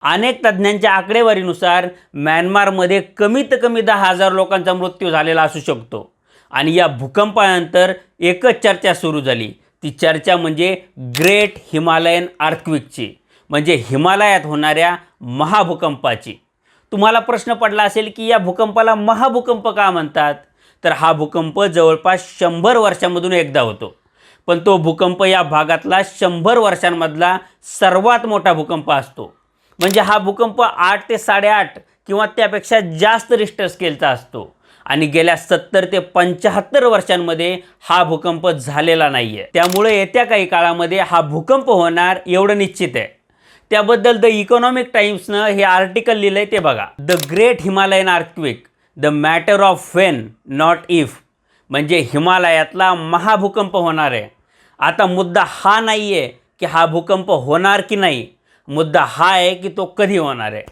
अनेक तज्ज्ञांच्या आकडेवारीनुसार म्यानमारमध्ये कमीत कमी 10,000 लोकांचा मृत्यू झालेला असू शकतो. आणि या भूकंपानंतर एकच चर्चा सुरू झाली. ती चर्चा म्हणजे ग्रेट हिमालयन अर्थक्वेकची, म्हणजे हिमालयात होणाऱ्या महाभूकंपाची. तुम्हाला प्रश्न पडला असेल की या भूकंपाला महाभूकंप का म्हणतात? तर हा भूकंप जवळपास 100 वर्षांमधून एकदा होतो. पण तो भूकंप या भागातला 100 वर्षांमधला सर्वात मोठा भूकंप असतो. म्हणजे हा भूकंप 8 ते 8.5 किंवा त्यापेक्षा जास्त रिश्टर स्केलचा असतो. आणि गेल्या 70 ते 75 वर्षांमध्ये हा भूकंप झालेला नाही आहे. त्यामुळे येत्या काही काळामध्ये हा भूकंप होणार एवढं निश्चित आहे. त्याबद्दल द इकॉनॉमिक टाइम्सनं हे आर्टिकल लिहिलं आहे, ते बघा. The great Himalayan earthquake, the matter of when not if, म्हणजे हिमालयातला महाभूकंप होणार आहे. आता मुद्दा हा नाही आहे की हा भूकंप होणार की नाही, मुद्दा हा आहे की तो कधी होणार आहे.